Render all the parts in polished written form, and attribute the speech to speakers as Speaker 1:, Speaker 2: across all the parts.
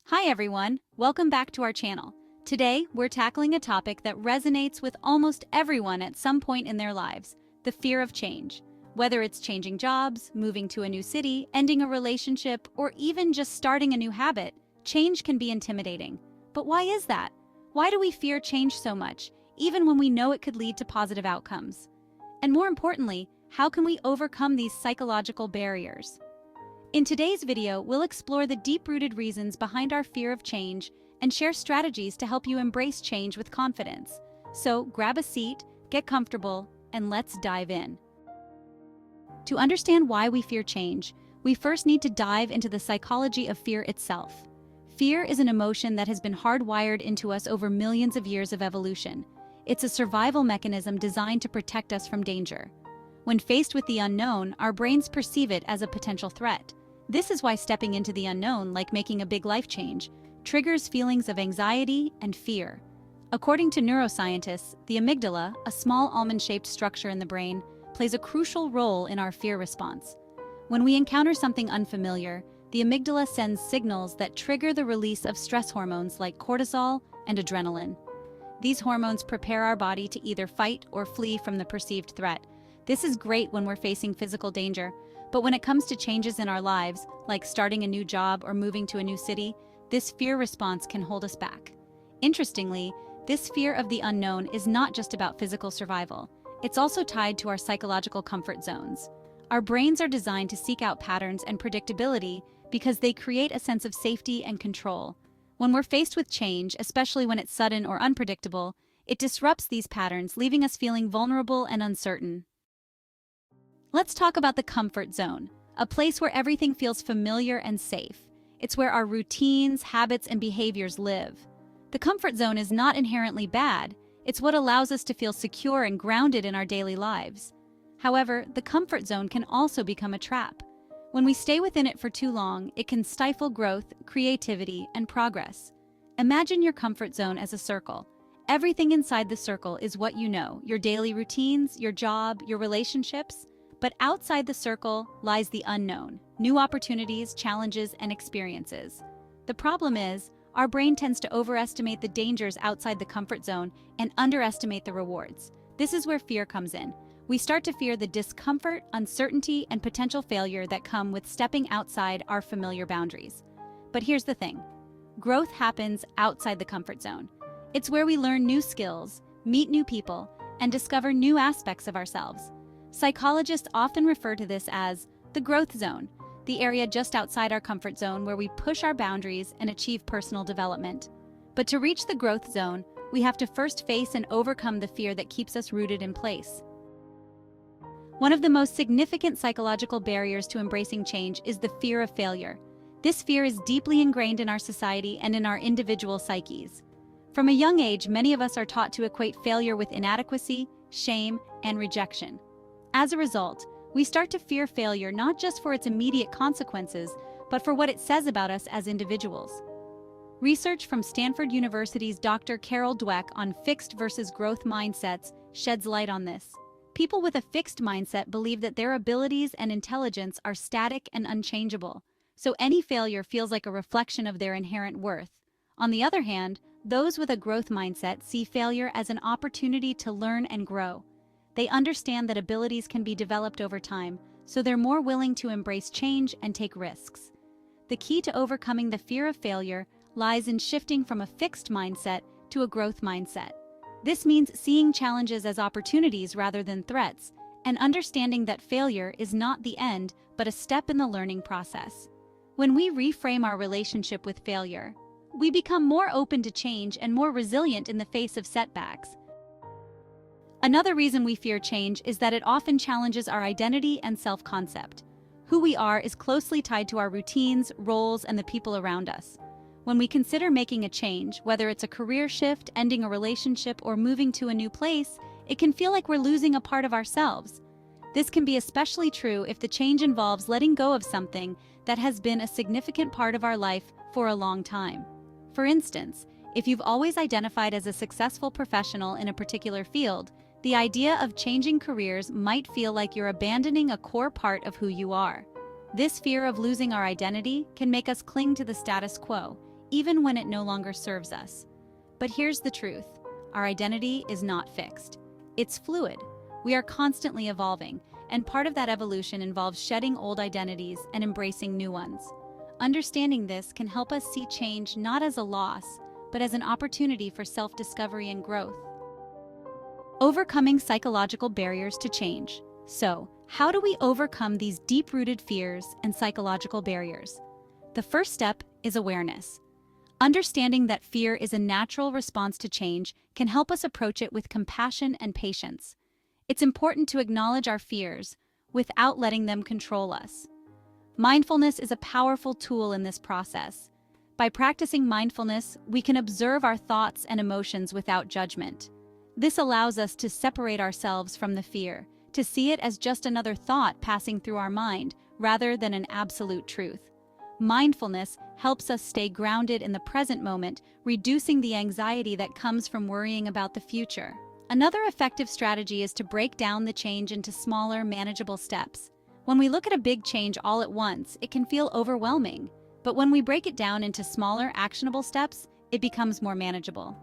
Speaker 1: Hi everyone, welcome back to our channel. Today, we're tackling a topic that resonates with almost everyone at some point in their lives, the fear of change. Whether it's changing jobs, moving to a new city, ending a relationship, or even just starting a new habit, change can be intimidating. But why is that? Why do we fear change so much, even when we know it could lead to positive outcomes? And more importantly, how can we overcome these psychological barriers? In today's video, we'll explore the deep-rooted reasons behind our fear of change and share strategies to help you embrace change with confidence. So grab a seat, get comfortable, and let's dive in. To understand why we fear change, we first need to dive into the psychology of fear itself. Fear is an emotion that has been hardwired into us over millions of years of evolution. It's a survival mechanism designed to protect us from danger. When faced with the unknown, our brains perceive it as a potential threat. This is why stepping into the unknown, like making a big life change, triggers feelings of anxiety and fear. According to neuroscientists, the amygdala, a small almond-shaped structure in the brain, plays a crucial role in our fear response. When we encounter something unfamiliar, the amygdala sends signals that trigger the release of stress hormones like cortisol and adrenaline. These hormones prepare our body to either fight or flee from the perceived threat. This is great when we're facing physical danger, but when it comes to changes in our lives, like starting a new job or moving to a new city, this fear response can hold us back. Interestingly, this fear of the unknown is not just about physical survival. It's also tied to our psychological comfort zones. Our brains are designed to seek out patterns and predictability because they create a sense of safety and control. When we're faced with change, especially when it's sudden or unpredictable, it disrupts these patterns, leaving us feeling vulnerable and uncertain. Let's talk about the comfort zone, a place where everything feels familiar and safe. It's where our routines, habits, and behaviors live. The comfort zone is not inherently bad. It's what allows us to feel secure and grounded in our daily lives. However, the comfort zone can also become a trap. When we stay within it for too long, it can stifle growth, creativity, and progress. Imagine your comfort zone as a circle. Everything inside the circle is what you know, your daily routines, your job, your relationships. But outside the circle lies the unknown, new opportunities, challenges, and experiences. The problem is, our brain tends to overestimate the dangers outside the comfort zone and underestimate the rewards. This is where fear comes in. We start to fear the discomfort, uncertainty, and potential failure that come with stepping outside our familiar boundaries. But here's the thing. Growth happens outside the comfort zone. It's where we learn new skills, meet new people, and discover new aspects of ourselves. Psychologists often refer to this as the growth zone, the area just outside our comfort zone where we push our boundaries and achieve personal development. But to reach the growth zone, we have to first face and overcome the fear that keeps us rooted in place. One of the most significant psychological barriers to embracing change is the fear of failure. This fear is deeply ingrained in our society and in our individual psyches. From a young age, many of us are taught to equate failure with inadequacy, shame, and rejection. As a result, we start to fear failure not just for its immediate consequences, but for what it says about us as individuals. Research from Stanford University's Dr. Carol Dweck on fixed versus growth mindsets sheds light on this. People with a fixed mindset believe that their abilities and intelligence are static and unchangeable, so any failure feels like a reflection of their inherent worth. On the other hand, those with a growth mindset see failure as an opportunity to learn and grow. They understand that abilities can be developed over time, so they're more willing to embrace change and take risks. The key to overcoming the fear of failure lies in shifting from a fixed mindset to a growth mindset. This means seeing challenges as opportunities rather than threats, and understanding that failure is not the end, but a step in the learning process. When we reframe our relationship with failure, we become more open to change and more resilient in the face of setbacks. Another reason we fear change is that it often challenges our identity and self-concept. Who we are is closely tied to our routines, roles, and the people around us. When we consider making a change, whether it's a career shift, ending a relationship, or moving to a new place, it can feel like we're losing a part of ourselves. This can be especially true if the change involves letting go of something that has been a significant part of our life for a long time. For instance, if you've always identified as a successful professional in a particular field, the idea of changing careers might feel like you're abandoning a core part of who you are. This fear of losing our identity can make us cling to the status quo, even when it no longer serves us. But here's the truth. Our identity is not fixed. It's fluid. We are constantly evolving, and part of that evolution involves shedding old identities and embracing new ones. Understanding this can help us see change not as a loss, but as an opportunity for self-discovery and growth. Overcoming psychological barriers to change. So, how do we overcome these deep-rooted fears and psychological barriers? The first step is awareness. Understanding that fear is a natural response to change can help us approach it with compassion and patience. It's important to acknowledge our fears without letting them control us. Mindfulness is a powerful tool in this process. By practicing mindfulness, we can observe our thoughts and emotions without judgment. This allows us to separate ourselves from the fear, to see it as just another thought passing through our mind, rather than an absolute truth. Mindfulness helps us stay grounded in the present moment, reducing the anxiety that comes from worrying about the future. Another effective strategy is to break down the change into smaller, manageable steps. When we look at a big change all at once, it can feel overwhelming. But when we break it down into smaller, actionable steps, it becomes more manageable.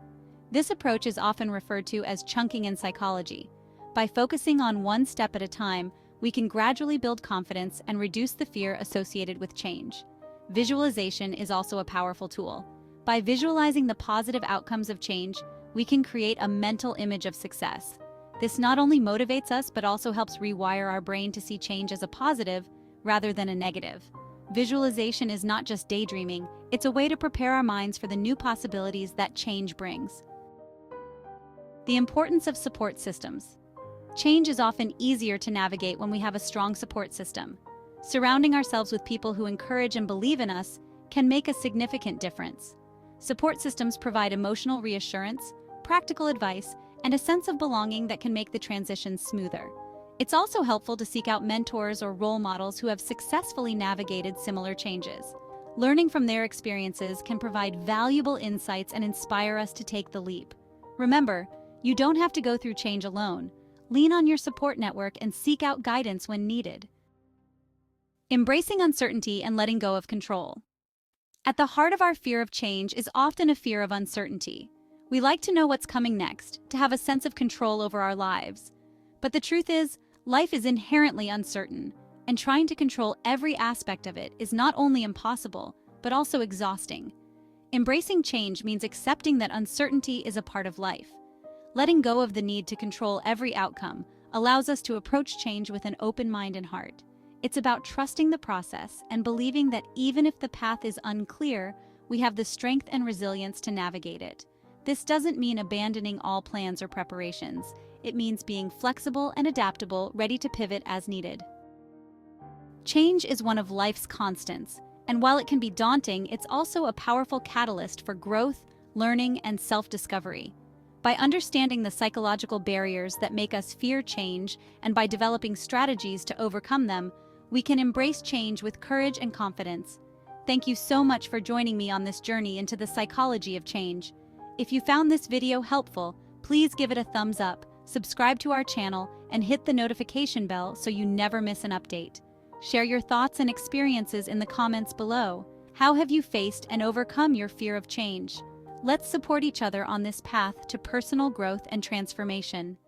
Speaker 1: This approach is often referred to as chunking in psychology. By focusing on one step at a time, we can gradually build confidence and reduce the fear associated with change. Visualization is also a powerful tool. By visualizing the positive outcomes of change, we can create a mental image of success. This not only motivates us, but also helps rewire our brain to see change as a positive rather than a negative. Visualization is not just daydreaming, it's a way to prepare our minds for the new possibilities that change brings. The importance of support systems. Change is often easier to navigate when we have a strong support system. Surrounding ourselves with people who encourage and believe in us can make a significant difference. Support systems provide emotional reassurance, practical advice, and a sense of belonging that can make the transition smoother. It's also helpful to seek out mentors or role models who have successfully navigated similar changes. Learning from their experiences can provide valuable insights and inspire us to take the leap. Remember, you don't have to go through change alone. Lean on your support network and seek out guidance when needed. Embracing uncertainty and letting go of control. At the heart of our fear of change is often a fear of uncertainty. We like to know what's coming next, to have a sense of control over our lives. But the truth is, life is inherently uncertain, and trying to control every aspect of it is not only impossible, but also exhausting. Embracing change means accepting that uncertainty is a part of life. Letting go of the need to control every outcome allows us to approach change with an open mind and heart. It's about trusting the process and believing that even if the path is unclear, we have the strength and resilience to navigate it. This doesn't mean abandoning all plans or preparations. It means being flexible and adaptable, ready to pivot as needed. Change is one of life's constants, and while it can be daunting, it's also a powerful catalyst for growth, learning, and self-discovery. By understanding the psychological barriers that make us fear change, and by developing strategies to overcome them, we can embrace change with courage and confidence. Thank you so much for joining me on this journey into the psychology of change. If you found this video helpful, please give it a thumbs up, subscribe to our channel, and hit the notification bell so you never miss an update. Share your thoughts and experiences in the comments below. How have you faced and overcome your fear of change? Let's support each other on this path to personal growth and transformation.